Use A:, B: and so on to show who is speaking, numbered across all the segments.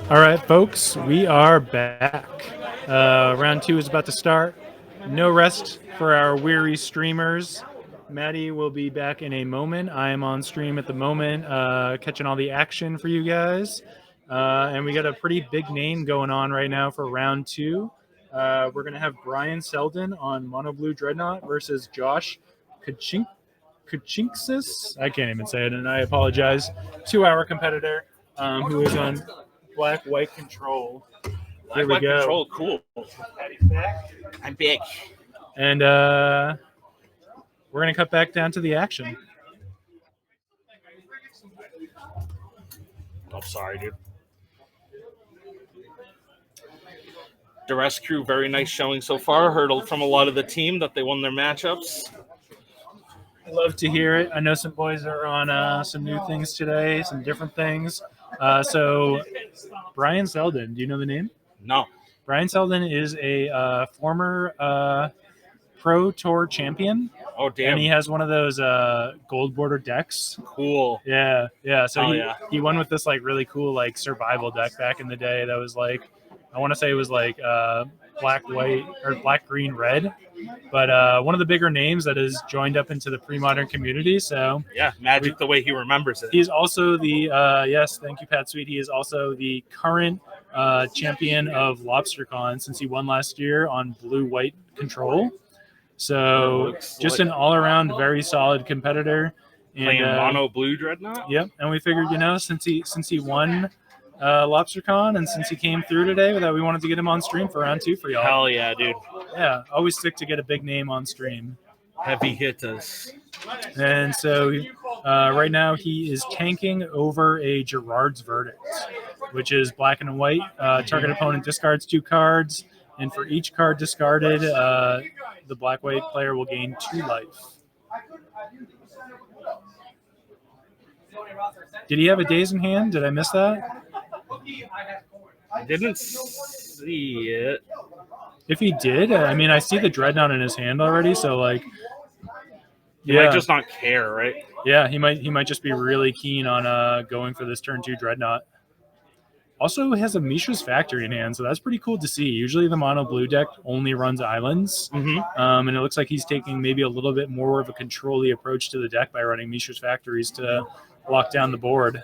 A: All right, folks, we are back. Round two is about to start. No rest for our weary streamers. Maddie will be back in a moment. I am on stream at the moment, catching all the action for you guys. And we got a pretty big name going on right now for round two. We're going to have Brian Selden on Mono Blue Dreadnought versus Josh Kuchinksis. I can't even say it, and I apologize to our competitor who is on Black White Control. Here we go.
B: Control, cool. I'm big.
A: And we're going to cut back down to the action.
B: Oh, sorry, dude. The Rescue, very nice showing so far. Heard from a lot of the team that they won their matchups.
A: Love to hear it. I know some boys are on some new things today, some different things. So, Brian Selden, do you know the name?
B: No.
A: Brian Selden is a former Pro Tour champion.
B: Oh, damn.
A: And he has one of those gold border decks.
B: Cool.
A: Yeah. So he won with this like really cool like survival deck back in the day that was like, I want to say it was like black, white, or black, green, red. But one of the bigger names that has joined up into the pre-modern community. So
B: yeah, Magic the way he remembers it.
A: He's also the yes, thank you, Pat Sweet. He is also the current champion of LobsterCon since he won last year on blue-white control. So just an all-around very solid competitor. And,
B: playing mono blue Dreadnought.
A: Yep, and we figured since he won LobsterCon and since he came through today, that we wanted to get him on stream for round two for y'all.
B: Hell yeah, dude.
A: Yeah, always stick to get a big name on stream.
B: Heavy hitters.
A: And so right now he is tanking over a Gerard's Verdict, which is black and white. Target opponent discards 2 cards, and for each card discarded, the black-white player will gain 2 life. Did he have a Daze in hand? Did I miss that?
B: I didn't see it.
A: If he did, I mean, I see the Dreadnought in his hand already, so like,
B: He might just not care, right?
A: Yeah, he might just be really keen on going for this turn 2 Dreadnought. Also has a Mishra's Factory in hand, so that's pretty cool to see. Usually the mono blue deck only runs islands, and it looks like he's taking maybe a little bit more of a control-y approach to the deck by running Mishra's Factories to lock down the board.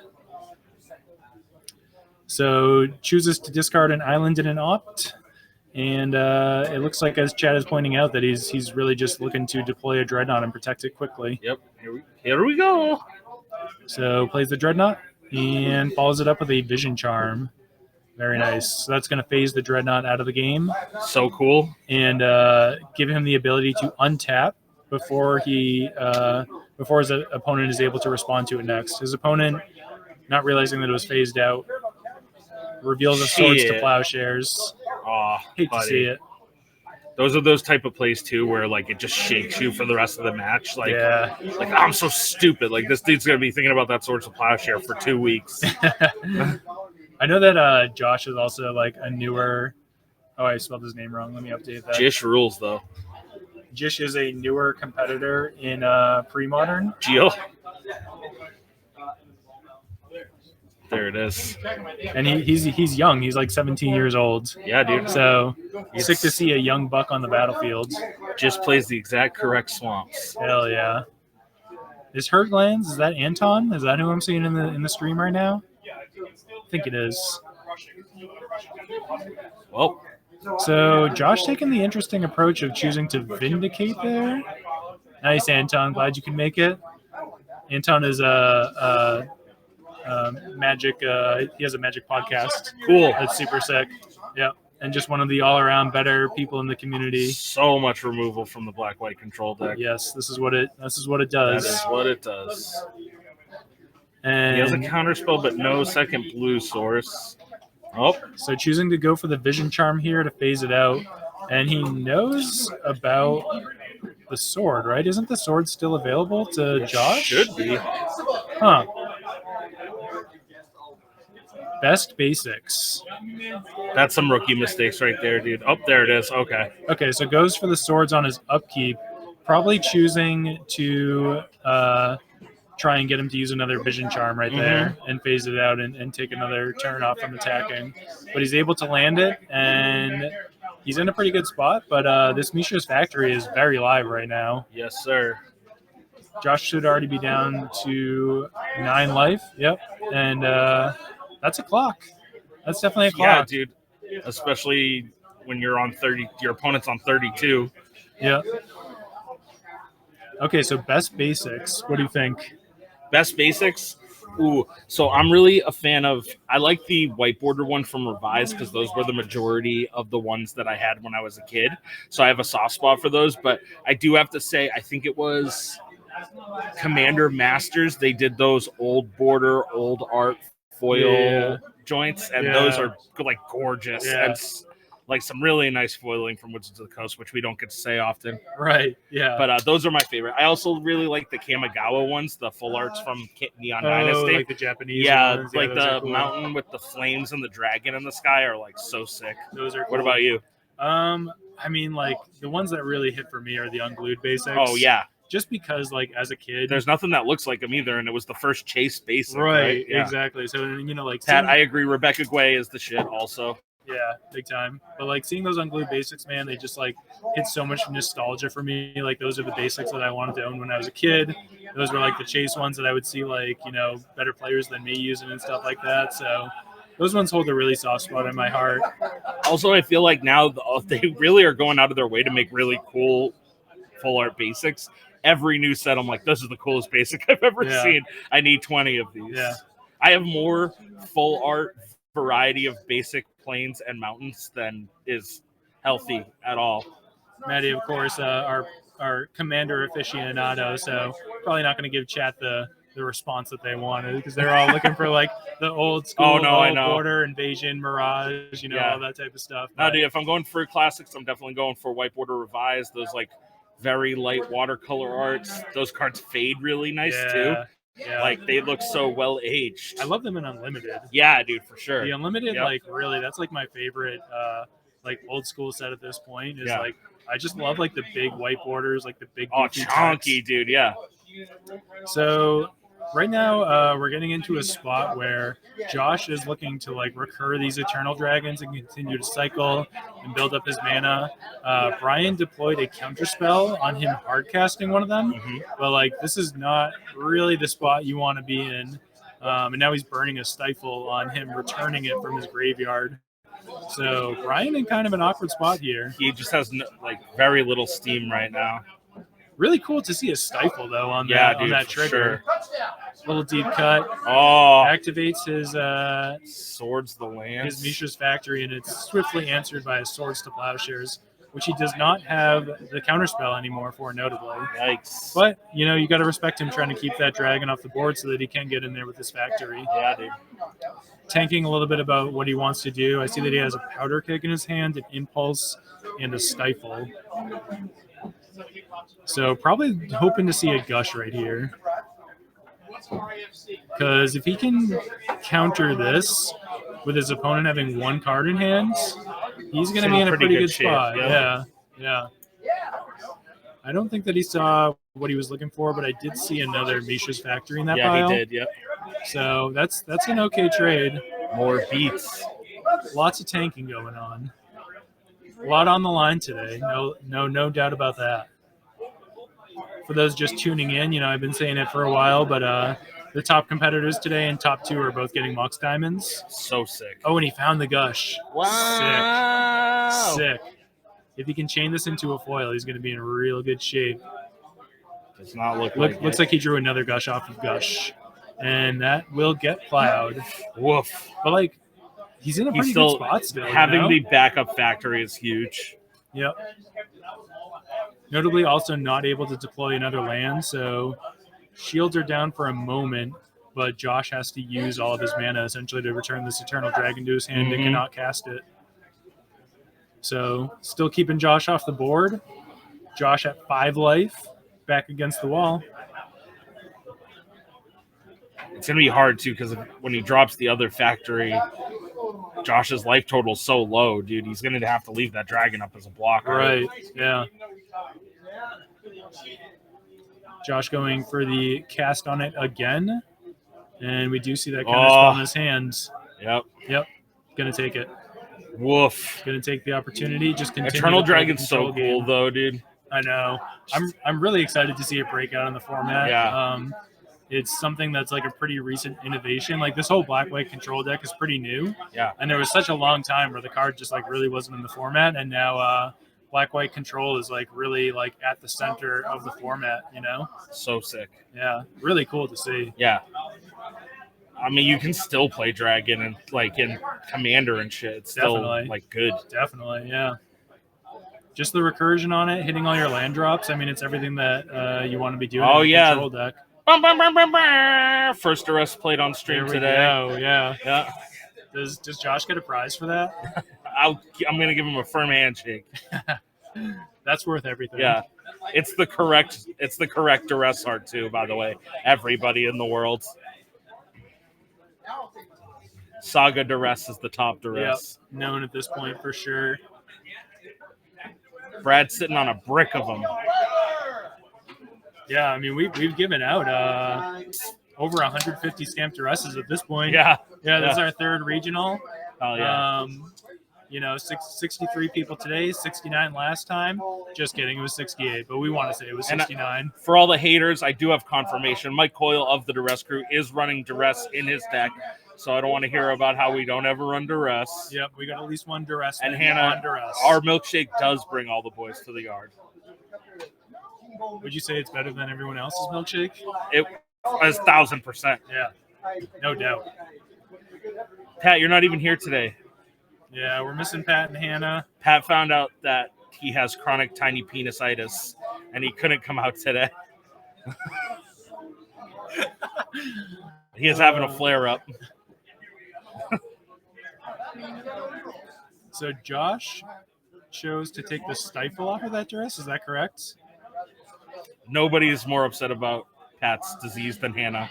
A: So chooses to discard an island and an opt. And it looks like, as Chad is pointing out, that he's really just looking to deploy a Dreadnought and protect it quickly.
B: Yep. Here we go.
A: So plays the Dreadnought and follows it up with a Vision Charm. Very nice. So that's going to phase the Dreadnought out of the game.
B: So cool.
A: And give him the ability to untap before his opponent is able to respond to it next. His opponent, not realizing that it was phased out, reveals the Swords to Plowshares.
B: Oh,
A: hate to see it.
B: Those are those type of plays too, where like it just shakes you for the rest of the match. Like, like I'm so stupid. Like this dude's gonna be thinking about that Swords of Plowshare for 2 weeks.
A: I know that Josh is also like a newer. Oh, I spelled his name wrong. Let me update that.
B: Jish rules though.
A: Jish is a newer competitor in pre-modern.
B: Geo. There it is.
A: And he's young. He's like 17 years old.
B: Yeah, dude.
A: So sick to see a young buck on the battlefield.
B: Just plays the exact correct swamps.
A: Hell yeah. Is Hurtlands, is that Anton? Is that who I'm seeing in the stream right now? I think it is.
B: Well.
A: So Josh taking the interesting approach of choosing to Vindicate there. Nice, Anton. Glad you can make it. Anton is Magic. He has a Magic podcast.
B: Cool.
A: That's super sick. Yeah, and just one of the all-around better people in the community.
B: So much removal from the black-white control deck.
A: Yes, this is what it does.
B: That is what it does.
A: And
B: he has a counterspell, but no second blue source. Oh,
A: so choosing to go for the Vision Charm here to phase it out, and he knows about the sword, right? Isn't the sword still available to Josh?
B: Should be.
A: Huh. Best basics.
B: That's some rookie mistakes right there, dude. Oh, there it is. Okay.
A: Okay, so goes for the swords on his upkeep, probably choosing to try and get him to use another vision charm right there and phase it out and take another turn off from attacking. But he's able to land it, and he's in a pretty good spot. But this Mishra's Factory is very live right now.
B: Yes, sir.
A: Josh should already be down to 9 life. Yep. And that's a clock. That's definitely a clock.
B: Yeah, dude. Especially when you're on 30, your opponent's on 32.
A: Yeah. Okay, so best basics. What do you think?
B: Best basics? Ooh, so I'm really a fan of, I like the white border one from Revise because those were the majority of the ones that I had when I was a kid. So I have a soft spot for those. But I do have to say, I think it was Commander Masters. They did those old border, old art foil joints, and those are like gorgeous.
A: Yeah.
B: And like some really nice foiling from Wizards of the Coast, which we don't get to say often.
A: Right, yeah.
B: But those are my favorite. I also really like the Kamigawa ones, the full arts from Neon Dynasty.
A: Like the Japanese ones.
B: Like the
A: cool.
B: mountain with the flames and the dragon in the sky are like so sick.
A: Those are cool.
B: What about you?
A: I mean, like the ones that really hit for me are the unglued basics.
B: Oh, yeah.
A: Just because, like, as a kid,
B: there's nothing that looks like them either, and it was the first chase basic.
A: Right,
B: Yeah.
A: exactly. So, you know, like...
B: Pat, I agree. Rebecca Guay is the shit also.
A: Yeah, big time. But like seeing those unglued basics, man, they just like hit so much nostalgia for me. Like those are the basics that I wanted to own when I was a kid. Those were like the chase ones that I would see like, you know, better players than me using and stuff like that. So those ones hold a really soft spot in my heart.
B: Also, I feel like now they really are going out of their way to make really cool full art basics. Every new set, I'm like, this is the coolest basic I've ever seen. I need 20 of these.
A: Yeah.
B: I have more full art variety of basic plains and mountains than is healthy at all.
A: Maddie, of course, our commander aficionado, so probably not going to give chat the response that they wanted because they're all looking for like the old school border invasion mirage, you know, all that type of stuff.
B: No, dude, if I'm going for classics, I'm definitely going for white border revised. Those like very light watercolor arts. Those cards fade really nice too. Yeah. Like they look so well aged.
A: I love them in Unlimited.
B: Yeah, dude, for sure.
A: The Unlimited, like really, that's like my favorite like old school set at this point. Is like I just love like the big white borders, like the big
B: chunky, dude, yeah.
A: So right now we're getting into a spot where Josh is looking to like recur these Eternal Dragons and continue to cycle and build up his mana. Brian deployed a counterspell on him hard casting one of them, but like this is not really the spot you want to be in. And now he's burning a Stifle on him, returning it from his graveyard. So Brian in kind of an awkward spot here.
B: He just has like very little steam right now.
A: Really cool to see a Stifle though on that trigger.
B: Sure.
A: Little deep cut.
B: Oh,
A: activates his
B: Swords the Lance.
A: His Mishra's Factory, and it's swiftly answered by his Swords to Plowshares, which he does not have the counterspell anymore for, notably.
B: Yikes.
A: But you know, you got to respect him trying to keep that dragon off the board so that he can get in there with his factory.
B: Yeah, dude.
A: Tanking a little bit about what he wants to do. I see that he has a Powder Keg in his hand, an Impulse, and a Stifle. So probably hoping to see a Gush right here. Because if he can counter this with his opponent having one card in hand, he's going to be in a pretty good spot. Yeah. I don't think that he saw what he was looking for, but I did see another Mishra's Factory in that pile.
B: Yeah, he did, yep.
A: So that's an okay trade.
B: More beats.
A: Lots of tanking going on. A lot on the line today. No doubt about that. For those just tuning in, you know, I've been saying it for a while, but the top competitors today and top two are both getting Mox Diamonds.
B: So sick.
A: Oh, and he found the Gush.
B: Wow.
A: Sick. If he can chain this into a foil, he's going to be in real good shape.
B: Does not
A: looks like he drew another Gush off of Gush. And that will get plowed.
B: Woof.
A: But, like, he's in a pretty good spot still.
B: Having the backup factory is huge.
A: Yep. Notably also not able to deploy another land, so shields are down for a moment, but Josh has to use all of his mana essentially to return this Eternal Dragon to his hand and cannot cast it. So still keeping Josh off the board. Josh at 5 life, back against the wall.
B: It's going to be hard, too, because when he drops the other factory, Josh's life total is so low, dude. He's going to have to leave that dragon up as a blocker.
A: Right, yeah. Josh going for the cast on it again. And we do see that counter spell in his hands.
B: Yep.
A: Gonna take it.
B: Woof.
A: Gonna take the opportunity. Just continue.
B: Eternal
A: to play the
B: Dragon's so
A: control
B: cool,
A: game.
B: though, dude.
A: I know. I'm really excited to see it break out in the format.
B: Yeah.
A: It's something that's like a pretty recent innovation. Like this whole black-white control deck is pretty new.
B: Yeah.
A: And there was such a long time where the card just like really wasn't in the format, and now black-white control is like really like at the center of the format. You know.
B: So sick.
A: Yeah. Really cool to see.
B: Yeah. I mean, you can still play Dragon and like in Commander and shit. It's still
A: Definitely.
B: like good.
A: Definitely, yeah. Just the recursion on it, hitting all your land drops. I mean, it's everything that you want to be doing in a control deck.
B: Bum, bum, bum, bum, bum. First arrest played on stream today.
A: Oh, yeah.
B: Yeah.
A: Does Josh get a prize for that?
B: I'm gonna give him a firm handshake.
A: That's worth everything.
B: Yeah. It's the correct duress art too, by the way. Everybody in the world. Saga duress is the top duress.
A: Yep. Known at this point for sure.
B: Brad's sitting on a brick of them.
A: Yeah, I mean we've given out over 150 stamped duresses at this point.
B: Yeah.
A: Yeah, this is our third regional.
B: Oh yeah.
A: 63 people today, 69 last time. Just kidding, it was 68, but we want to say it was 69.
B: For all the haters, I do have confirmation. Mike Coyle of the Duress Crew is running Duress in his deck, so I don't want to hear about how we don't ever run Duress.
A: Yep, we got at least one Duress.
B: And Hannah,
A: Duress.
B: our milkshake does bring all the boys to the yard.
A: Would you say it's better than everyone else's milkshake?
B: It is 1,000%.
A: Yeah, no doubt.
B: Pat, you're not even here today.
A: Yeah, we're missing Pat and Hannah.
B: Pat found out that he has chronic tiny penisitis, and he couldn't come out today. He is having a flare-up.
A: So Josh chose to take the stifle off of that duress. Is that correct?
B: Nobody is more upset about Pat's disease than Hannah.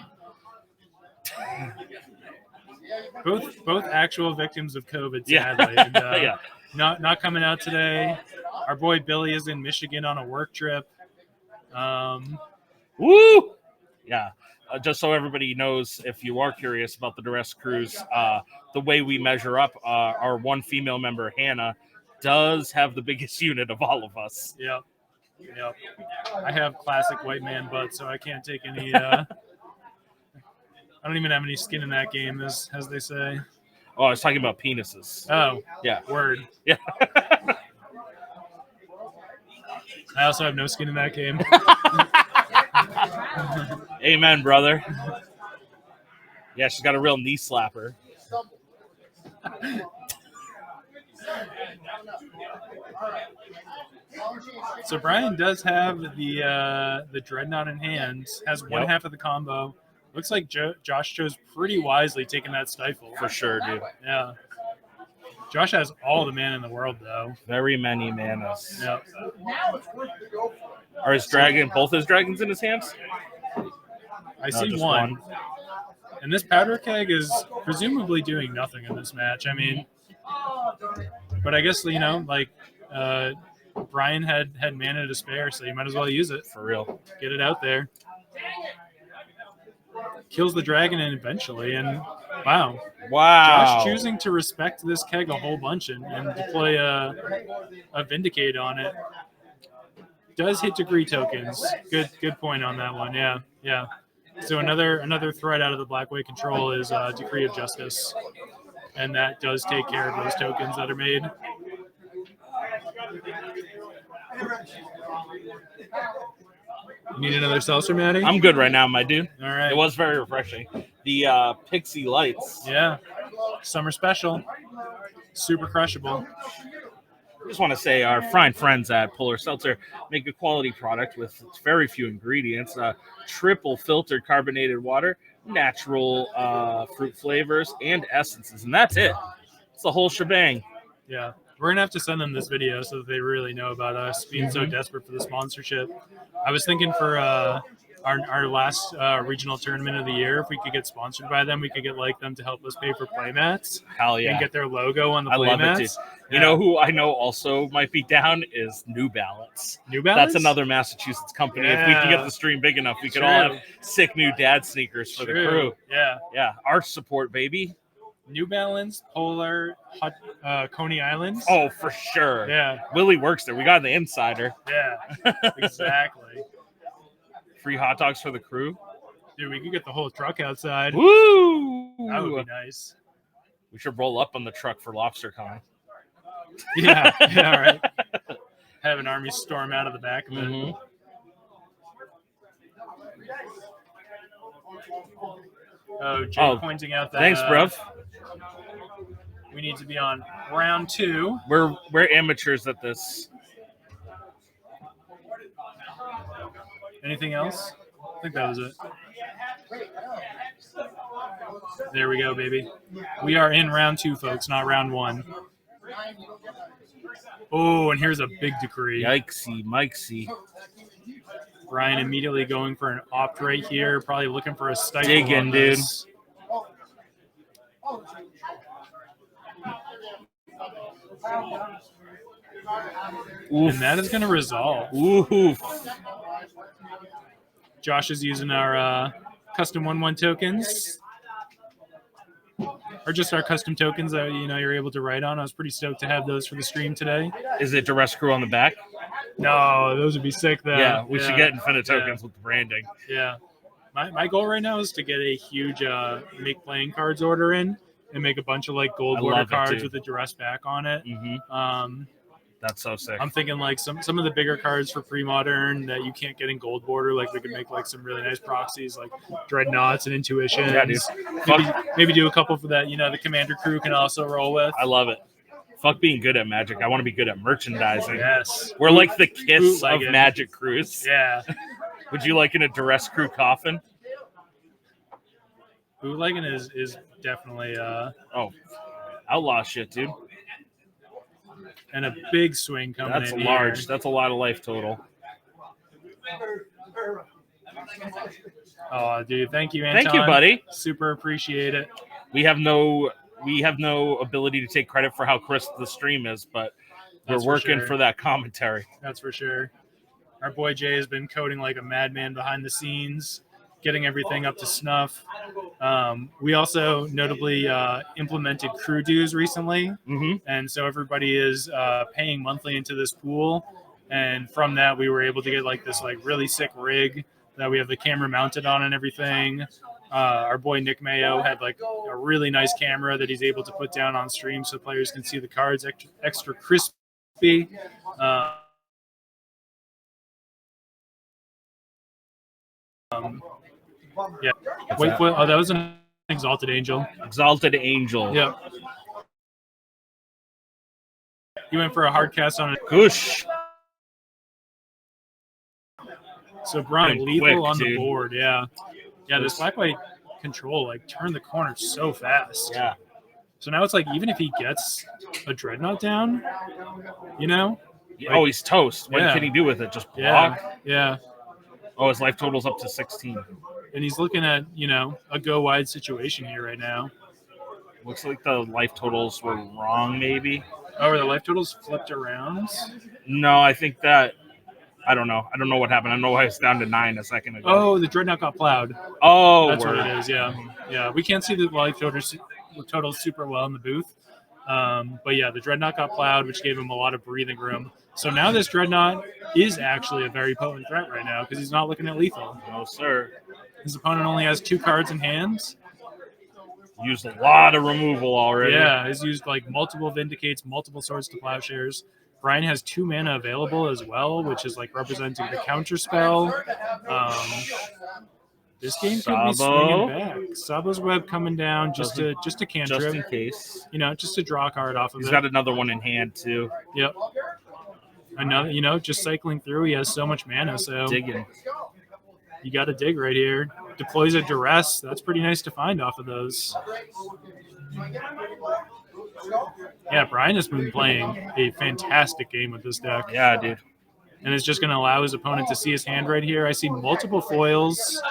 A: Both actual victims of COVID, sadly. And,
B: Yeah.
A: Not coming out today. Our boy Billy is in Michigan on a work trip.
B: Woo! Yeah. Just so everybody knows, if you are curious about the Duress Cruise, the way we measure up, our one female member, Hannah, does have the biggest unit of all of us.
A: Yep. I have classic white man butt, so I can't take any... I don't even have any skin in that game, as they say.
B: Oh, I was talking about penises.
A: Oh,
B: yeah.
A: Word.
B: Yeah.
A: I also have no skin in that game.
B: Amen, brother. Yeah, she's got a real knee slapper.
A: So Brian does have the Dreadnought in hand, has one half of the combo. Looks like Josh chose pretty wisely taking that stifle.
B: For sure, dude.
A: Yeah. Josh has all the mana in the world, though.
B: Very many manas.
A: Yep.
B: Are both his dragons in his hands?
A: I see one. And this powder keg is presumably doing nothing in this match. I mean, but I guess, Brian had mana to spare, so you might as well use it.
B: For real.
A: Get it out there. Kills the dragon and eventually, and wow. Josh choosing to respect this keg a whole bunch and deploy a Vindicate on it. Does hit degree tokens. Good point on that one. Yeah. So another threat out of the black-white control is Decree of Justice, and that does take care of those tokens that are made. You need another seltzer, Maddie?
B: I'm good right now, my dude.
A: All right.
B: It was very refreshing. The Pixie Lights.
A: Yeah. Summer special. Super crushable.
B: I just want to say our fine friends at Polar Seltzer make a quality product with very few ingredients, triple filtered carbonated water, natural fruit flavors, and essences. And that's it. It's the whole shebang.
A: Yeah. We're going to have to send them this video so that they really know about us being so desperate for the sponsorship. I was thinking for our last regional tournament of the year. If we could get sponsored by them, we could get like them to help us pay for playmats.
B: Hell yeah.
A: And get their logo on the
B: I love it,
A: playmats.
B: dude. You know who I know also might be down is New Balance.
A: New Balance?
B: That's another Massachusetts company. If we can get the stream big enough, we could all have sick new dad sneakers for the crew.
A: Yeah.
B: Yeah. Arch support, baby.
A: New Balance, Polar, Coney Islands.
B: Oh, for sure.
A: Yeah.
B: Willie works there. We got the insider.
A: Yeah, exactly.
B: Free hot dogs for the crew.
A: Dude, we could get the whole truck outside.
B: Woo!
A: That would be nice.
B: We should roll up on the truck for LobsterCon.
A: Yeah, right. Have an army storm out of the back of it.
B: Mm-hmm.
A: Oh, Jay pointing out that.
B: Thanks, bruv.
A: We need to be on round 2.
B: We're amateurs at this.
A: Anything else? I think that was it. There we go, baby. We are in round 2, folks, not round 1. Oh, and here's a big decree.
B: Yikesy, Mikesy.
A: Brian immediately going for an opt right here, probably looking for a stifle.
B: Digging, dude.
A: And that is going to resolve.
B: Oof.
A: Josh is using our custom 1/1 tokens, or just our custom tokens that you're able to write on. I was pretty stoked to have those for the stream today.
B: Is it Duress Crew on the back?
A: No, those would be sick though.
B: Yeah, we should get Infinite tokens with the branding.
A: Yeah. My goal right now is to get a huge make playing cards order in and make a bunch of like gold border cards with the Duress back on it.
B: Mm-hmm. That's so sick.
A: I'm thinking like some of the bigger cards for Premodern that you can't get in gold border. Like we could make like some really nice proxies like Dreadnoughts and Intuitions.
B: Yeah, dude.
A: Maybe do a couple for that. The Commander crew can also roll with.
B: I love it. Fuck being good at Magic. I want to be good at merchandising.
A: Yes.
B: We're like the Kiss of Magic crews.
A: Yeah.
B: Would you like in a Duress Crew coffin?
A: Bootlegging is definitely
B: outlaw shit, dude.
A: And a big swing coming
B: That's
A: in
B: large.
A: here.
B: That's a lot of life total.
A: Oh, dude, thank you, Anton.
B: Thank you, buddy.
A: Super appreciate it.
B: We have no ability to take credit for how crisp the stream is, but we're working for that commentary.
A: That's for sure. Our boy Jay has been coding like a madman behind the scenes, getting everything up to snuff. We also notably implemented crew dues recently, and so everybody is paying monthly into this pool. And from that, we were able to get like this like really sick rig that we have the camera mounted on and everything. Our boy Nick Mayo had like a really nice camera that he's able to put down on stream so players can see the cards extra crispy. Yeah. Wait, that was an Exalted Angel.
B: Exalted Angel.
A: Yep. You went for a hard cast on it.
B: Goosh.
A: So Brian, lethal on the board. Yeah. Yeah, this black-white control like turned the corner so fast.
B: Yeah.
A: So now it's like even if he gets a Dreadnought down,
B: he's toast. What can he do with it? Just block?
A: Yeah.
B: Oh, his life total's up to 16.
A: And he's looking at, a go-wide situation here right now.
B: Looks like the life totals were wrong, maybe.
A: Oh, are the life totals flipped around?
B: No, I think that... I don't know. I don't know what happened. I know I was down to 9 a second ago.
A: Oh, the Dreadnought got plowed.
B: Oh,
A: that's what it is, yeah. Yeah, we can't see the life totals super well in the booth. But yeah, the Dreadnought got plowed, which gave him a lot of breathing room. So now this Dreadnought is actually a very potent threat right now because he's not looking at lethal.
B: No, sir.
A: His opponent only has 2 cards in hand.
B: Used a lot of removal already.
A: Yeah, he's used like multiple Vindicates, multiple Swords to Plowshares. Brian has 2 mana available as well, which is like representing the counter spell. This game could be swinging back. Sabo's Web coming down just to cantrip.
B: Just in case.
A: Just to draw a card off of it.
B: He's got another one in hand too.
A: Yep. Another, just cycling through. He has so much mana, so
B: digging.
A: You got to dig right here. Deploys a Duress. That's pretty nice to find off of those. Yeah, Brian has been playing a fantastic game with this deck.
B: Yeah, dude.
A: and is just going to allow his opponent to see his hand right here. I see multiple foils,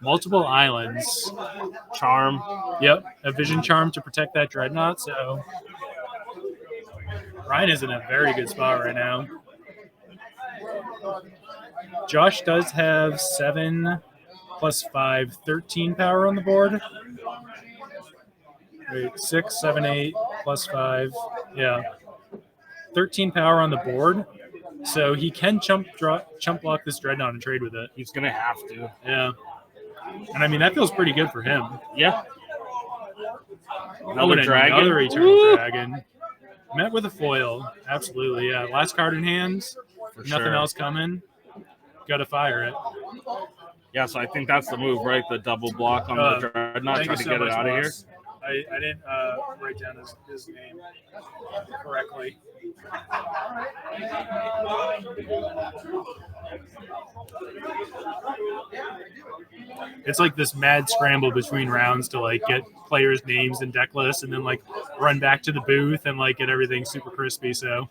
A: multiple islands.
B: Charm.
A: Yep, a vision charm to protect that Dreadnought. So Ryan is in a very good spot right now. Josh does have 7 plus 5, 13 power on the board. Wait, 6, 7, 8 plus 5. Yeah. 13 power on the board. So he can chump block this Dreadnought and trade with it.
B: He's going to have to.
A: Yeah. And I mean, that feels pretty good for him.
B: Yeah.
A: Another dragon. Another Eternal Dragon. Met with a foil. Absolutely, yeah. Last card in hand. Nothing else coming. Got to fire it.
B: Yeah, so I think that's the move, right? The double block on the Dreadnought, trying to get it out of here.
A: I didn't write down his name correctly. It's like this mad scramble between rounds to like get players' names and deck lists, and then like run back to the booth and like get everything super crispy. So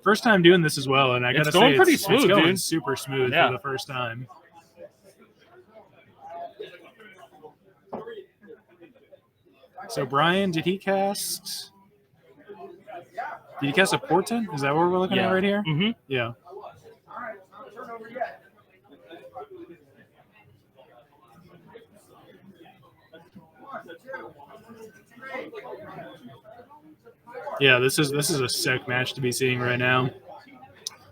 A: first time doing this as well, and I gotta say
B: pretty smooth,
A: it's going
B: dude.
A: super smooth for the first time. So Brian, did he cast a Portent? Is that what we're looking at right here?
B: Mm-hmm.
A: Yeah. Yeah, this is a sick match to be seeing right now.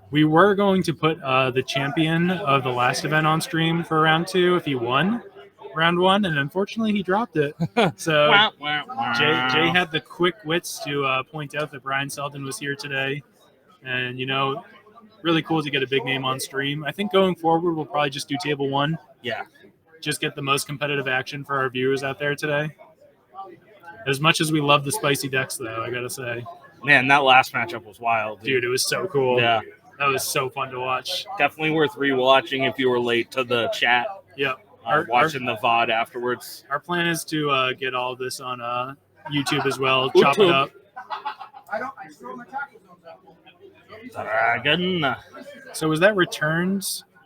A: We were going to put the champion of the last event on stream for round 2 if he won round 1, and unfortunately he dropped it. So Jay had the quick wits to point out that Brian Selden was here today, and really cool to get a big name on stream. I think going forward we'll probably just do table 1.
B: Yeah.
A: Just get the most competitive action for our viewers out there today. As much as we love the spicy decks, though, I gotta say.
B: Man, that last matchup was wild.
A: Dude, it was so cool.
B: Yeah.
A: That was so fun to watch.
B: Definitely worth rewatching if you were late to the chat.
A: Yep.
B: Watching the VOD afterwards.
A: Our plan is to get all of this on YouTube as well. Chop it up.
B: Dragon.
A: So was that returned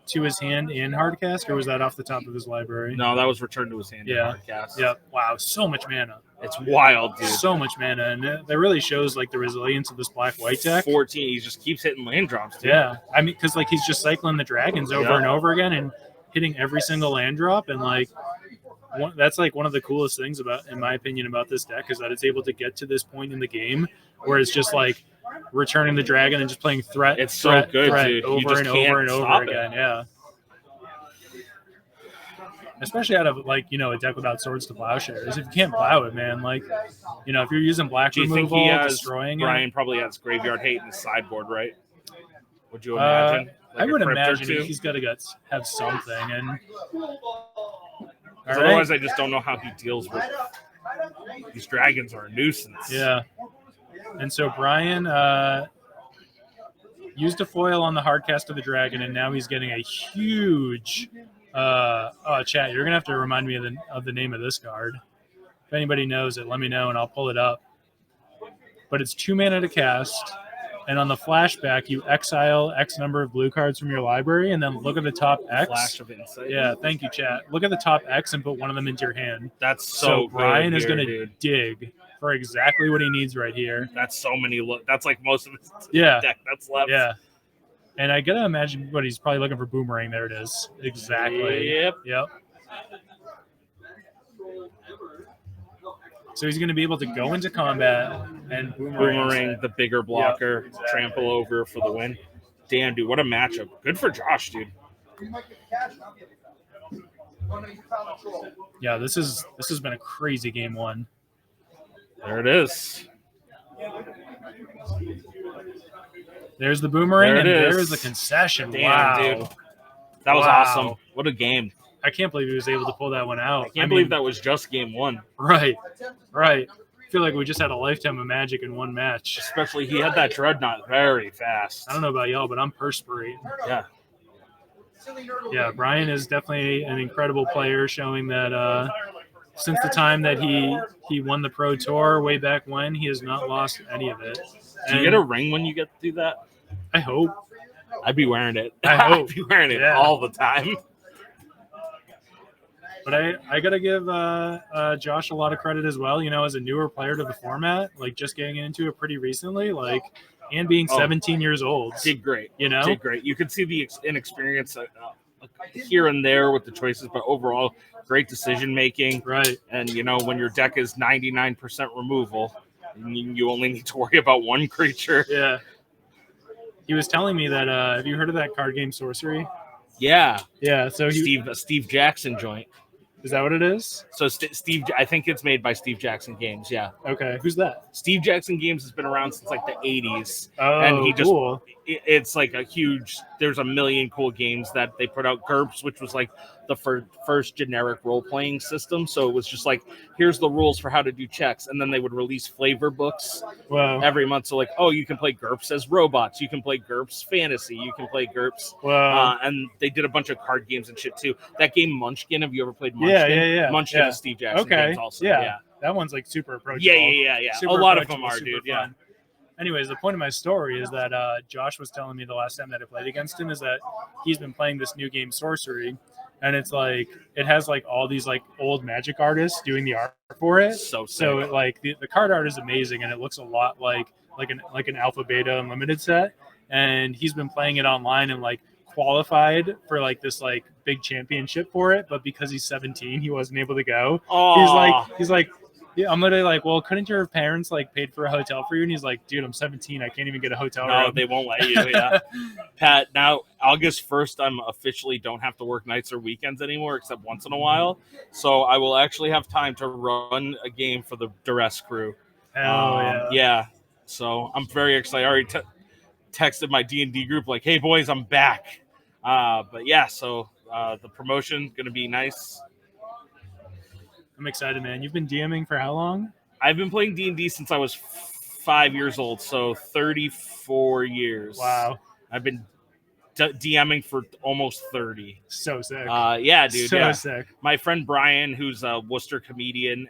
A: to his hand in Hardcast, or was that off the top of his library?
B: No, that was returned to his hand in Hardcast.
A: Yep. Wow, so much mana.
B: It's wild, dude.
A: So much mana, and that really shows like the resilience of this black-white deck.
B: 14, he just keeps hitting land drops, dude.
A: Yeah, I mean, because like he's just cycling the dragons over and over again and hitting every single land drop, and like that's like one of the coolest things about, in my opinion, about this deck is that it's able to get to this point in the game where it's just like returning the dragon and just playing threat.
B: It's so good, dude.
A: Over and over and over again. Yeah. Especially out of like a deck without Swords to Plowshares. If you can't plow it, man, like if you're using black
B: do you
A: removal,
B: think he has,
A: destroying
B: Brian
A: it.
B: probably has Graveyard Hate in his sideboard, right? Would you imagine?
A: I would imagine he's got to have something, and
B: otherwise I just don't know how he deals with these dragons. Are a nuisance.
A: Yeah. And so Brian used a foil on the Hardcast of the dragon, and now he's getting a huge. Chat, you're gonna have to remind me of the name of this card. If anybody knows it, let me know and I'll pull it up. But it's 2 mana to cast, and on the flashback, you exile X number of blue cards from your library, and then look at the top X.
B: Flash of insight.
A: Yeah, thank you, chat. Look at the top X and put one of them into your hand.
B: That's so
A: Brian
B: good
A: is gonna
B: dude.
A: dig for exactly what he needs right here.
B: That's so many. That's like most of his deck that's left.
A: Yeah. And I gotta imagine what he's probably looking for. Boomerang. There it is. Exactly. Yep. So he's gonna be able to go into combat and boomerang
B: the bigger blocker, trample over for the win. Damn, dude, what a matchup! Good for Josh, dude.
A: Yeah, this has been a crazy game 1.
B: There it is.
A: There's the boomerang, and
B: is.
A: there's the concession.
B: Damn,
A: wow,
B: dude. That was awesome. What a game.
A: I can't believe he was able to pull that one out.
B: I can't believe that was just game 1.
A: Right. I feel like we just had a lifetime of Magic in one match.
B: Especially he had that Dreadnought very fast.
A: I don't know about y'all, but I'm perspiring.
B: Yeah.
A: Yeah, Brian is definitely an incredible player, showing that since the time that he won the Pro Tour way back when, he has not lost any of it.
B: Do you get a ring when you get to do that?
A: I hope.
B: I'd be wearing it.
A: I hope.
B: I'd be wearing it
A: Yeah.
B: all the time.
A: But I gotta give Josh a lot of credit as well. You know, as a newer player to the format, like just getting into it pretty recently, like and being 17 years old.
B: Did great.
A: You know,
B: did great. You could see the inexperience here and there with the choices, but overall, great decision making.
A: Right.
B: And you know, when your deck is 99% removal, you only need to worry about one creature.
A: Yeah. He was telling me that. Have you heard of that card game Sorcery?
B: Yeah.
A: Yeah. So
B: Steve Jackson joint.
A: Is that what it is?
B: So Steve, I think it's made by Steve Jackson Games. Yeah.
A: Okay. Who's that?
B: Steve Jackson Games has been around since like the 80s.
A: Oh,
B: and he just
A: cool.
B: It's like a huge. There's a million cool games that they put out. GURPS, which was like the first generic role playing system. So it was just like, here's the rules for how to do checks, and then they would release flavor books every month. So like, oh, you can play GURPS as robots. You can play GURPS fantasy. You can play GURPS.
A: Wow.
B: And they did a bunch of card games and shit too. That game Munchkin. Have you ever played Munchkin?
A: Yeah.
B: Munchkin is Steve Jackson Games also. Yeah.
A: That one's like super approachable.
B: Yeah.
A: Super
B: a lot of them
A: approachable,
B: are,
A: super
B: dude. Yeah.
A: fun. Anyways, the point of my story is that Josh was telling me the last time that I played against him is that he's been playing this new game Sorcery, and it's like it has like all these like old Magic artists doing the art for it. So it, like the card art is amazing, and it looks a lot like an Alpha Beta Unlimited set. And he's been playing it online and like qualified for like this like big championship for it, but because he's 17, he wasn't able to go. He's like. Yeah, I'm literally like, well, couldn't your parents like paid for a hotel for you? And he's like, dude, I'm 17. I can't even get a hotel room.
B: No, they won't let you. Yeah, Pat. Now August 1st, I'm officially don't have to work nights or weekends anymore, except once in a while. So I will actually have time to run a game for the Duress crew. Yeah. So I'm very excited. I already texted my D&D group like, hey boys, I'm back. But yeah, so the promotion gonna be nice.
A: I'm excited, man. You've been DMing for how long?
B: I've been playing D&D since I was 5 years old, so 34 years.
A: Wow.
B: I've been DMing for almost 30.
A: So sick.
B: Yeah, dude.
A: So sick.
B: My friend Brian, who's a Worcester comedian,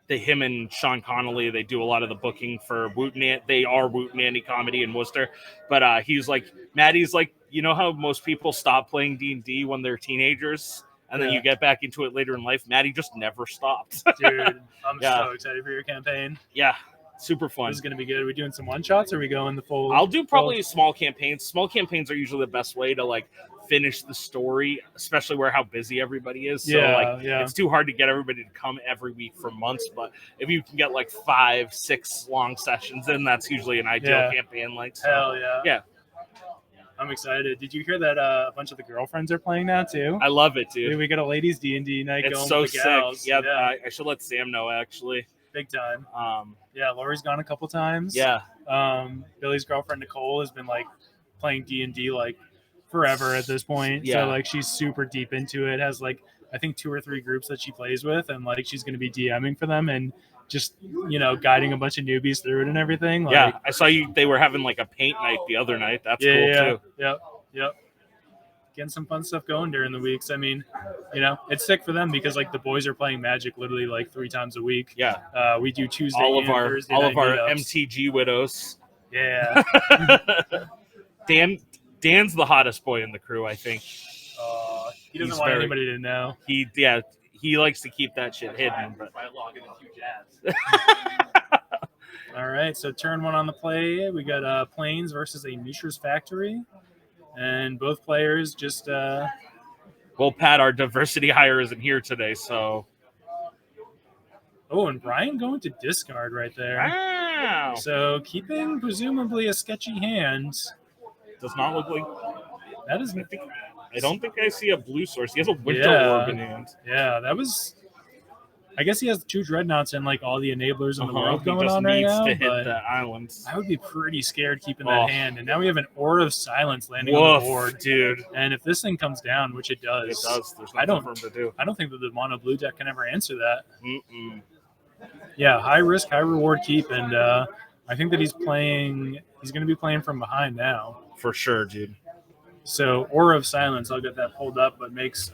B: him and Sean Connolly, they do a lot of the booking for Wooten. They are Wooten Andy Comedy in Worcester. But he's like, Maddie's like, you know how most people stop playing D&D when they're teenagers? And then you get back into it later in life. Maddie just never stopped.
A: Dude, I'm so excited for your campaign.
B: Yeah, super fun.
A: This is going to be good. Are we doing some one-shots or are we going the full?
B: I'll do probably small campaigns. Small campaigns are usually the best way to, like, finish the story, especially where how busy everybody is. So, it's too hard to get everybody to come every week for months. But if you can get, like, 5-6 long sessions in, that's usually an ideal campaign. Like, so,
A: hell yeah.
B: Yeah.
A: I'm excited. Did you hear that a bunch of the girlfriends are playing now too?
B: I love it, dude.
A: We got a ladies D&D night
B: it's
A: going
B: so
A: with the gals.
B: Sick. Yeah, I should let Sam know, actually.
A: Big time. Lori's gone a couple times.
B: Yeah.
A: Billy's girlfriend Nicole has been like playing D&D like forever at this point.
B: Yeah.
A: So like she's super deep into it. Has like I think 2 or 3 groups that she plays with, and like she's going to be DMing for them and just, you know, guiding a bunch of newbies through it and everything. Like,
B: yeah, I saw they were having like a paint night the other night. That's cool too.
A: Yep. Getting some fun stuff going during the weeks. I mean, you know, it's sick for them because like the boys are playing Magic literally like 3 times a week.
B: Yeah.
A: We do Tuesday
B: all
A: and
B: of our
A: Thursday
B: all
A: night
B: of our
A: meetups.
B: MTG widows.
A: Yeah.
B: Dan's the hottest boy in the crew, I think.
A: He doesn't want anybody to know.
B: He likes to keep that shit hidden. But
A: all right, so turn 1 on the play. We got Plains versus a Mishra's Factory, and both players just.
B: Well, Pat, our diversity hire isn't here today, so.
A: Oh, and Brian going to discard right there.
B: Wow.
A: So keeping presumably a sketchy hand.
B: Does not look like.
A: That is.
B: I don't think I see a blue source. He has a Winter Orb in hand.
A: Yeah, that was. I guess he has 2 Dreadnoughts and like all the enablers in the world going
B: he just
A: on right
B: needs
A: now.
B: to hit the islands.
A: I would be pretty scared keeping that hand. And now we have an Aura of Silence landing on the board,
B: dude.
A: And if this thing comes down, which it does,
B: There's nothing for him to do.
A: I don't think that the mono blue deck can ever answer that.
B: Mm-mm.
A: Yeah, high risk, high reward keep, and I think that he's going to be playing from behind now.
B: For sure, dude.
A: So Aura of Silence, I'll get that pulled up, but makes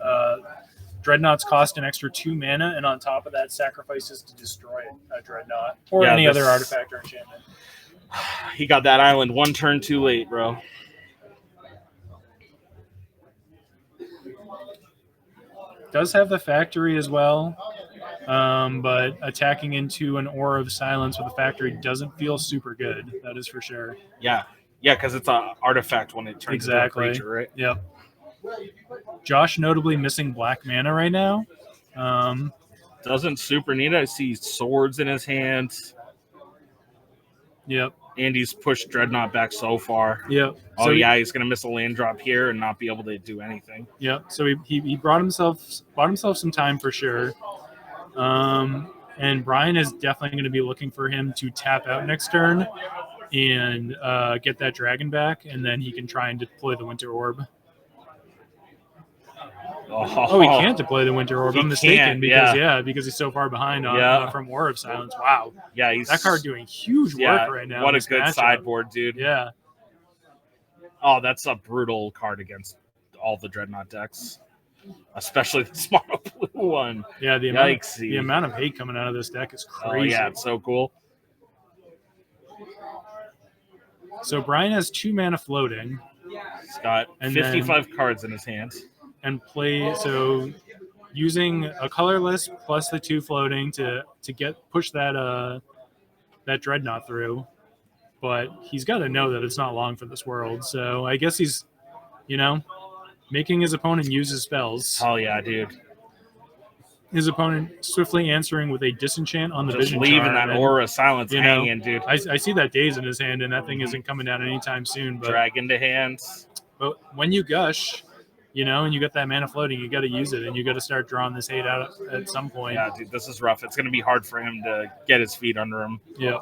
A: Dreadnoughts cost an extra 2 mana, and on top of that, sacrifices to destroy a Dreadnought or any other artifact or enchantment.
B: He got that island 1 turn too late, bro.
A: does have the factory as well, but attacking into an Aura of Silence with a factory doesn't feel super good. That is for sure.
B: Yeah, because it's an artifact when it turns into a creature, right?
A: Yep. Josh notably missing black mana right now.
B: Doesn't super need it. I see swords in his hands.
A: Yep.
B: And he's pushed Dreadnought back so far.
A: Yep.
B: Oh,
A: so
B: yeah, he's going to miss a land drop here and not be able to do anything.
A: Yep. So he bought himself some time for sure. And Brian is definitely going to be looking for him to tap out next turn and get that dragon back, and then he can try and deploy the Winter Orb. Oh, he can't deploy the Winter Orb. I'm mistaken because he's so far behind from Aura of Silence. Wow.
B: Yeah,
A: that card doing huge work right now.
B: What a good sideboard, dude.
A: Yeah.
B: Oh, that's a brutal card against all the Dreadnought decks, especially the mono blue one.
A: Yeah, the amount of hate coming out of this deck is crazy.
B: Oh, yeah, it's so cool.
A: So Brian has 2 mana floating.
B: He's got 55 cards in his hands.
A: And using a colorless plus the 2 floating to push that Dreadnought through. But he's got to know that it's not long for this world. So I guess he's, making his opponent use his spells.
B: Oh, yeah, dude.
A: His opponent swiftly answering with a disenchant on the vision
B: leaving
A: chart,
B: that Aura of Silence hanging, dude.
A: I see that Daze in his hand, and that thing isn't coming down anytime soon. But,
B: Dragon to hands.
A: But when you gush, and you got that mana floating, you got to use it, and you got to start drawing this hate out at some point.
B: Yeah, dude, this is rough. It's going to be hard for him to get his feet under him.
A: Yeah.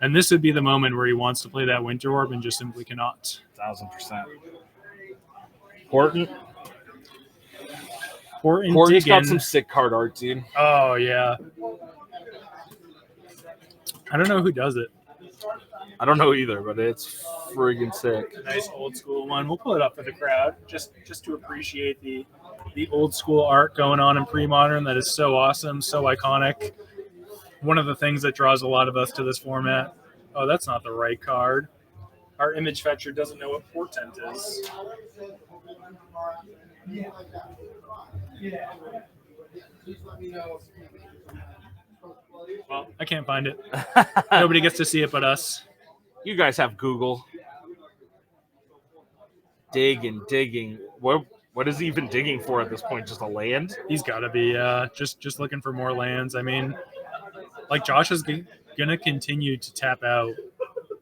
A: And this would be the moment where he wants to play that Winter Orb and just simply cannot.
B: 1,000%. Horton's got some sick card art, dude.
A: Oh, yeah. I don't know who does it.
B: I don't know either, but it's friggin' sick.
A: Nice old school one. We'll pull it up for the crowd just to appreciate the old school art going on in Premodern. That is so awesome, so iconic. One of the things that draws a lot of us to this format. Oh, that's not the right card. Our image fetcher doesn't know what Portent is. Well, I can't find it. Nobody gets to see it but us.
B: You guys have Google. Digging. What is he even digging for at this point? Just a land?
A: He's got to be just looking for more lands. I mean, like Josh is going to continue to tap out,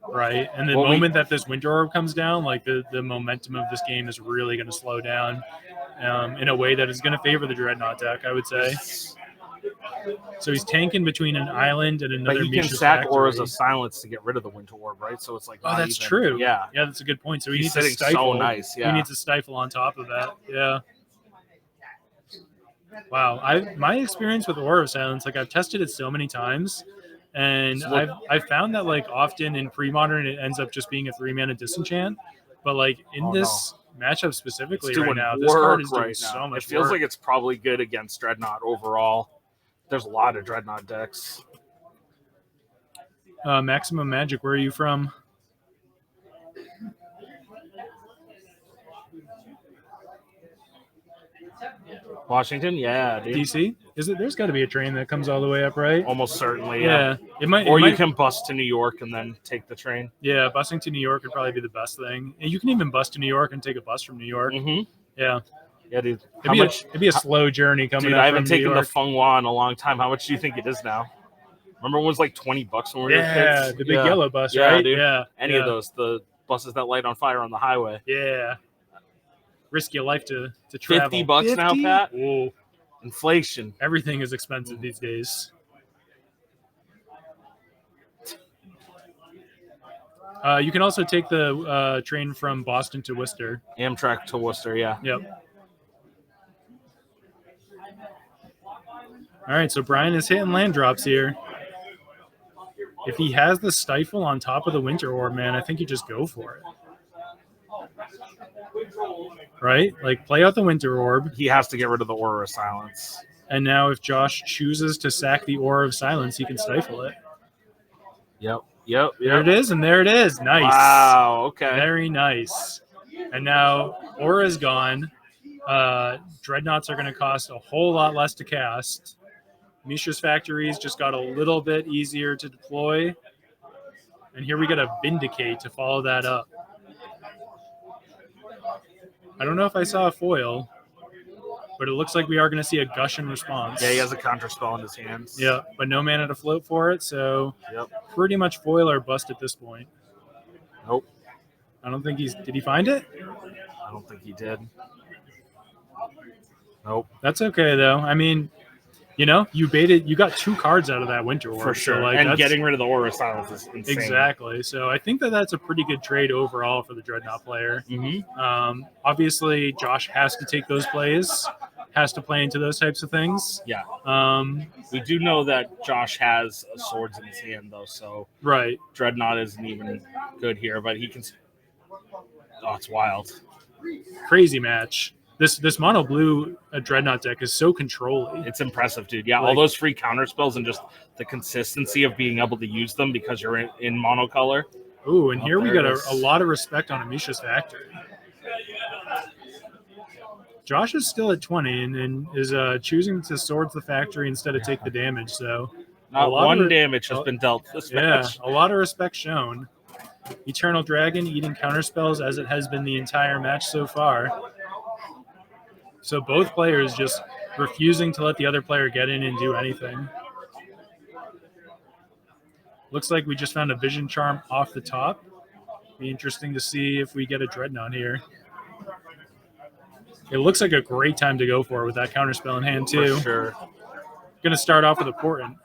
A: right? And the moment that this Winter Orb comes down, like the momentum of this game is really going to slow down in a way that is going to favor the Dreadnought deck, I would say. So he's tanking between an island and another.
B: But he can sack Auras of Silence to get rid of the Winter Orb, right? So it's like,
A: oh, that's true.
B: Yeah,
A: that's a good point. So he needs to
B: stifle. So nice. Yeah,
A: he needs to stifle on top of that. Yeah. Wow, my experience with Aura of Silence, like I've tested it so many times, and I've found that like often in Premodern it ends up just being a 3-mana disenchant, but like in matchup specifically right now, this card is doing so much.
B: It feels
A: work.
B: Like it's probably good against Dreadnought overall. There's a lot of Dreadnought decks.
A: Maximum Magic, where are you from?
B: Washington, yeah, dude.
A: DC? Is it? There's got to be a train that comes all the way up, right?
B: Almost certainly, yeah.
A: It might.
B: Or you can bust to New York and then take the train.
A: Yeah, busing to New York would probably be the best thing. And you can even bust to New York and take a bus from New York.
B: Mm-hmm.
A: Yeah.
B: Yeah, dude.
A: It'd be a slow journey coming.
B: Dude,
A: up
B: I haven't
A: from New
B: taken
A: York.
B: the Fenghua in a long time. How much do you think it is now? Remember when it was like $20 when we were kids?
A: Yeah, the big yellow bus, right?
B: Dude.
A: Yeah.
B: Any of those, the buses that light on fire on the highway.
A: Yeah. Risk your life to travel.
B: $50 now, Pat.
A: Whoa.
B: Inflation.
A: Everything is expensive these days. You can also take the train from Boston to Worcester.
B: Amtrak to Worcester, yeah.
A: Yep. All right, so Brian is hitting land drops here. If he has the Stifle on top of the Winter Orb, man, I think you just go for it. Right? Like, play out the Winter Orb.
B: He has to get rid of the Aura of Silence.
A: And now if Josh chooses to sack the Aura of Silence, he can stifle it.
B: Yep.
A: There it is, and there it is. Nice.
B: Wow, okay.
A: Very nice. And now Aura's gone. Dreadnoughts are going to cost a whole lot less to cast. Mishra's Factories just got a little bit easier to deploy. And here we got a Vindicate to follow that up. I don't know if I saw a foil, but it looks like we are going to see a Gushin response.
B: Yeah, he has a counter spell in his hands.
A: Yeah, but no mana to float for it, so
B: Yep.
A: pretty much foil or bust at this point.
B: Nope.
A: I don't think did he find it?
B: I don't think he did. Nope.
A: That's okay, though. I mean, you got 2 cards out of that Winter Orb.
B: For sure.
A: So,
B: and getting rid of the Aura Silence is insane.
A: Exactly. So I think that's a pretty good trade overall for the Dreadnought player.
B: Mm-hmm.
A: Obviously, Josh has to take those plays, has to play into those types of things.
B: Yeah.
A: We
B: do know that Josh has swords in his hand, though, so
A: right.
B: Dreadnought isn't even good here, but he can. Oh, it's wild.
A: Crazy match. This mono blue Dreadnought deck is so controlling.
B: It's impressive, dude. Yeah, all those free counter spells and just the consistency of being able to use them because you're in monocolor.
A: Ooh, and here we got a lot of respect on Amisha's Factory. Josh is still at 20 and is choosing to Swords the Factory instead of take the damage. So
B: not one damage has been dealt this match.
A: Yeah, a lot of respect shown. Eternal Dragon eating counter spells as it has been the entire match so far. So both players just refusing to let the other player get in and do anything. Looks like we just found a Vision Charm off the top. Be interesting to see if we get a Dreadnought here. It looks like a great time to go for it with that counterspell in hand too.
B: For sure.
A: Going to start off with a Portent.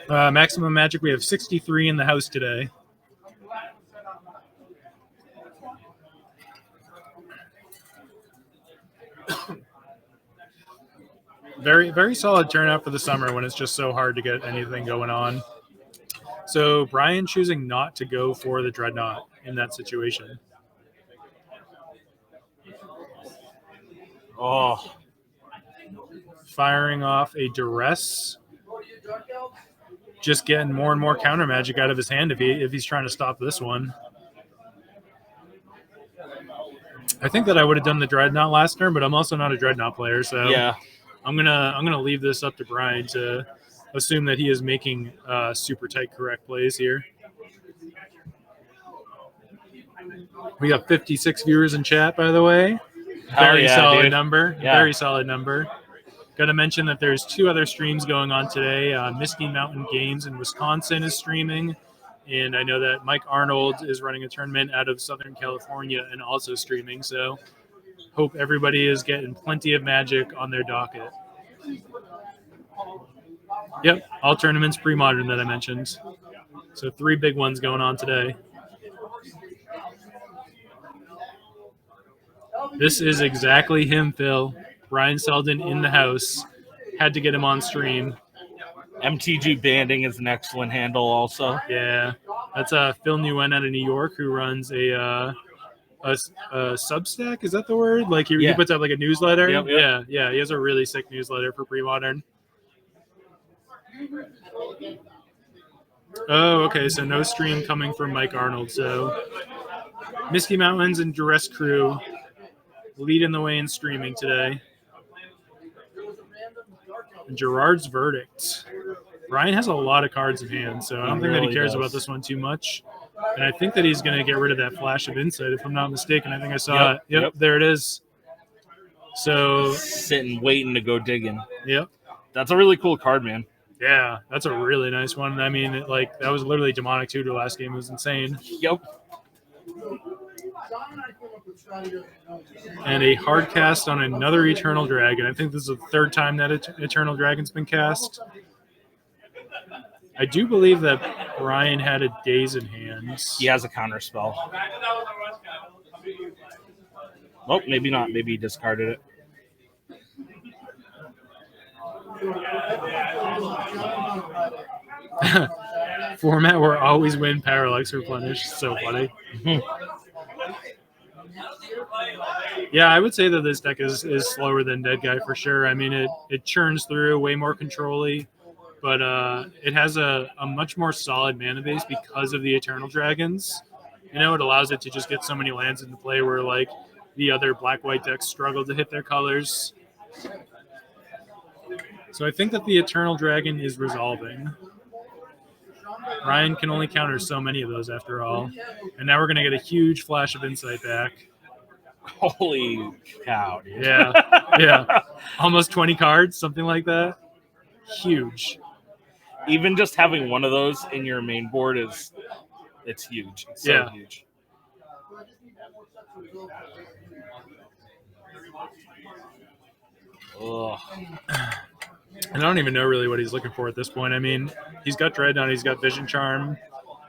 A: Maximum Magic, we have 63 in the house today. Very, very solid turnout for the summer when it's just so hard to get anything going on. So Brian choosing not to go for the Dreadnought in that situation.
B: Oh.
A: Firing off a Duress. Just getting more and more counter magic out of his hand if he's trying to stop this one. I think that I would have done the Dreadnought last turn, but I'm also not a Dreadnought player, so
B: yeah.
A: I'm gonna leave this up to Brian to assume that he is making super tight correct plays here. We got 56 viewers in chat, by the way. Very solid number. Yeah. Very solid number. Got to mention that there's 2 other streams going on today. Misty Mountain Games in Wisconsin is streaming, and I know that Mike Arnold is running a tournament out of Southern California and also streaming. So hope everybody is getting plenty of magic on their docket. Yep, all tournaments pre-modern that I mentioned. So 3 big ones going on today. This is exactly him, Phil. Brian Selden in the house. Had to get him on stream.
B: MTG Banding is an excellent handle also.
A: Yeah, that's Phil Nguyen out of New York who runs a Substack. Is that the word? Like he puts out like a newsletter. Yep. Yeah. He has a really sick newsletter for Premodern. Oh, okay. So no stream coming from Mike Arnold. So Misty Mountains and Duress Crew leading the way in streaming today. And Gerard's Verdict. Brian has a lot of cards in hand, so I don't think that he cares about this one too much. And I think that he's going to get rid of that Flash of Insight, if I'm not mistaken. I think I saw it. Yep, there it is. So
B: sitting, waiting to go digging.
A: Yep.
B: That's a really cool card, man.
A: Yeah, that's a really nice one. I mean, that was literally Demonic Tutor last game. It was insane.
B: Yep.
A: And a hard cast on another Eternal Dragon. I think this is the 3rd time that Eternal Dragon's been cast. I do believe that Brian had a Daze in hand.
B: He has a counter spell. Well, maybe not. Maybe he discarded it.
A: Format where always win Parallax Replenish. So funny. Yeah, I would say that this deck is slower than Dead Guy for sure. I mean, it churns through way more control-y, but it has a much more solid mana base because of the Eternal Dragons. It allows it to just get so many lands into play where like the other black-white decks struggle to hit their colors. So I think that the Eternal Dragon is resolving. Ryan can only counter so many of those after all. And now we're going to get a huge flash of insight back.
B: Holy cow, dude.
A: Yeah, yeah. Almost 20 cards, something like that. Huge.
B: Even just having one of those in your main board it's huge. It's so huge. Ugh.
A: And I don't even know really what he's looking for at this point. I mean, he's got Dreadnought, he's got Vision Charm.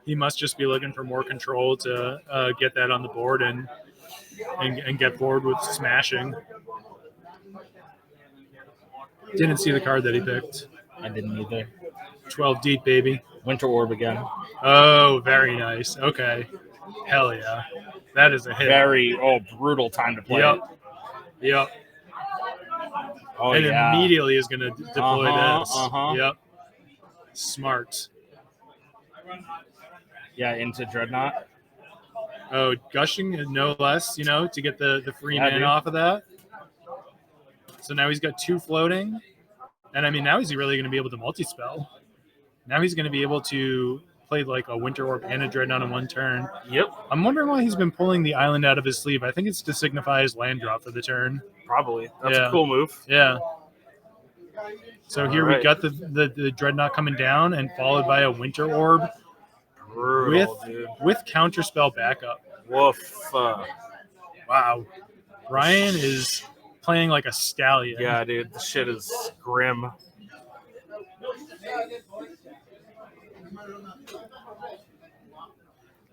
A: He must just be looking for more control to get that on the board and get forward with smashing. Didn't see the card that he picked.
B: I didn't either.
A: 12 deep, baby.
B: Winter Orb again.
A: Oh, very nice. Okay. Hell yeah. That is a hit.
B: Very brutal time to play.
A: Yep.
B: Oh,
A: and
B: yeah.
A: immediately is going to deploy this. Yep. Smart.
B: Yeah, into Dreadnought.
A: Oh, gushing, no less, to get the free mana off of that. So now he's got 2 floating. And I mean, now he's really going to be able to multi-spell. Now he's going to be able to play like a Winter Orb and a Dreadnought in one turn.
B: Yep.
A: I'm wondering why he's been pulling the island out of his sleeve. I think it's to signify his land drop for the turn.
B: Probably. That's a cool move.
A: Yeah. So here we got the Dreadnought coming down and followed by a Winter Orb with Counterspell backup.
B: Woof.
A: Wow. Ryan is playing like a stallion.
B: Yeah, dude. This shit is grim.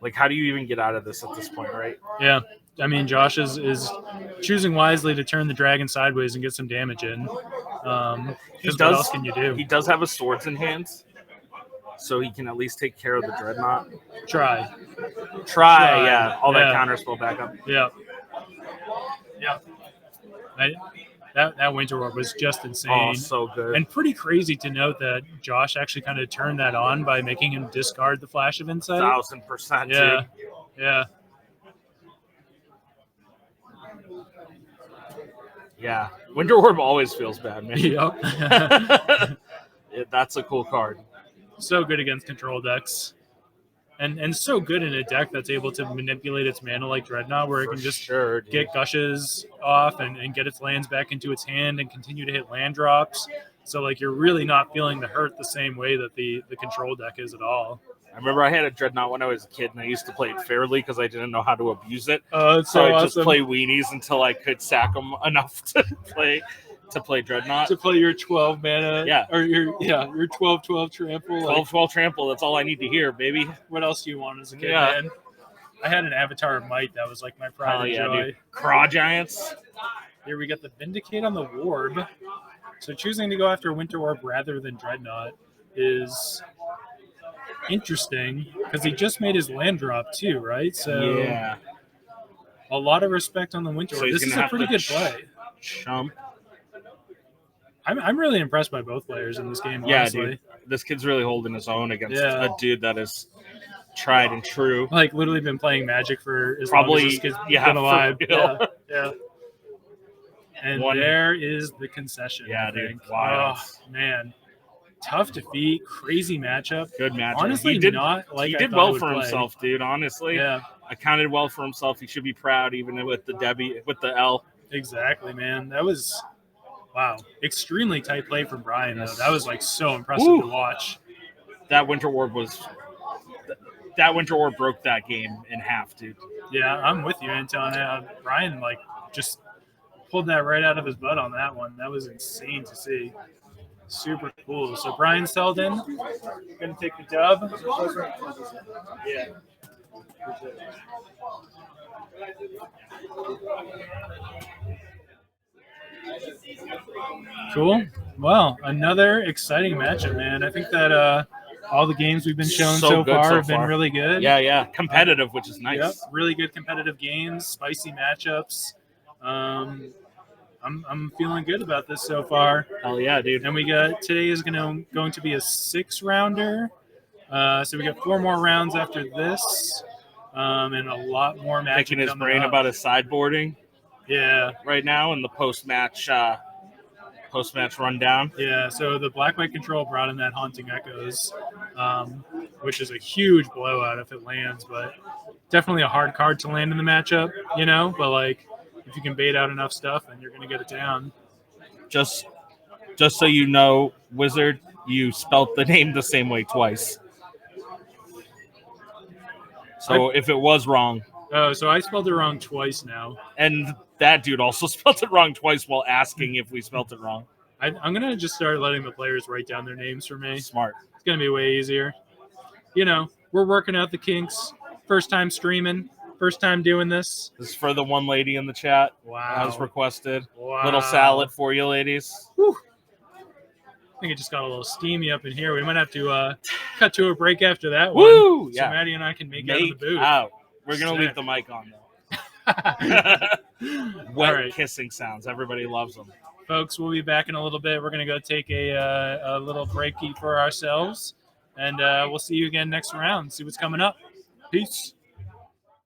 B: Like, how do you even get out of this at this point, right?
A: Yeah. I mean, Josh is choosing wisely to turn the dragon sideways and get some damage in. What else can you do?
B: He does have a swords in hands, so he can at least take care of the Dreadnought.
A: Try.
B: Yeah. All that counterspell backup.
A: Yeah. That Winter Orb was just insane.
B: Oh, so good.
A: And pretty crazy to note that Josh actually kind of turned that on by making him discard the Flash of Insight.
B: 1000%.
A: Yeah.
B: Dude.
A: Yeah.
B: Yeah. Winter Orb always feels bad, man.
A: Yep.
B: That's a cool card.
A: So good against control decks. And so good in a deck that's able to manipulate its mana like Dreadnought, where it can just get gushes off and get its lands back into its hand and continue to hit land drops. So like you're really not feeling the hurt the same way that the control deck is at all.
B: I remember I had a Dreadnought when I was a kid, and I used to play it fairly because I didn't know how to abuse it.
A: Oh, it's so
B: I
A: awesome.
B: just play weenies until I could sack them enough to play Dreadnought.
A: To play your 12 mana.
B: Yeah.
A: Or your 12/12 trample.
B: 12/12 trample. That's all I need to hear, baby.
A: What else do you want as a kid, man? I had an Avatar of Might that was like my pride and joy.
B: Dude. Craw Giants.
A: Here we got the Vindicate on the Warb. So choosing to go after Winter Orb rather than Dreadnought is interesting because he just made his land drop too, right? So a lot of respect on the Winter Orb. This is a pretty good play.
B: Chump.
A: I'm really impressed by both players in this game, honestly.
B: Dude. This kid's really holding his own against a dude that is tried and true.
A: Like literally been playing Magic for as long as this kid's been alive. Yeah. And there is the concession.
B: Yeah, dude. Wow.
A: Oh, man. Tough defeat. Crazy matchup.
B: Good matchup.
A: Honestly, he did
B: well for himself, dude. Honestly.
A: Yeah.
B: Accounted well for himself. He should be proud, even with the L.
A: Exactly, man. That was extremely tight play from Brian, though. That was like so impressive to watch.
B: That Winter Orb broke that game in half, dude.
A: Yeah, I'm with you, Anton. Brian just pulled that right out of his butt on that one. That was insane to see. Super cool. So Brian Selden going to take the dub. Yeah. Cool. Well, another exciting matchup, man. I think that all the games we've been shown so far have been really good.
B: Yeah. Competitive, which is nice.
A: Yep. Really good competitive games, spicy matchups. I'm feeling good about this so far.
B: Hell yeah, dude.
A: And today is going to be a 6-rounder. So we got 4 more rounds after this. and a lot more magic
B: Picking his
A: coming
B: brain
A: up.
B: about his sideboarding
A: Yeah,
B: right now in the post-match rundown.
A: yeah. So the Black-White Control brought in that Haunting Echoes, which is a huge blowout if it lands, but definitely a hard card to land in the matchup, you know? But, like, if you can bait out enough stuff, then you're going to get it down.
B: Just so you know, Wizard, you spelt the name the same way twice. So if it was wrong,
A: Oh, so I spelled it wrong twice now.
B: and that dude also spelt it wrong twice while asking if we spelt it wrong.
A: I'm going to just start letting the players write down their names for me.
B: Smart.
A: It's going to be way easier. You know, we're working out the kinks. First time streaming. First time doing this.
B: This is for the one lady in the chat.
A: Wow.
B: As requested.
A: Wow.
B: Little salad for you, ladies.
A: Whew. I think it just got a little steamy up in here. We might have to cut to a break after that one.
B: Woo!
A: So
B: Yeah.
A: Maddie and I can make out of the booth.
B: Out. We're going to leave
A: Sick.
B: the mic on, though.
A: All
B: Wet
A: right.
B: kissing sounds. Everybody loves them.
A: Folks, we'll be back in a little bit. We're going to go take a little breaky for ourselves. And we'll see you again next round. See what's coming up. Peace.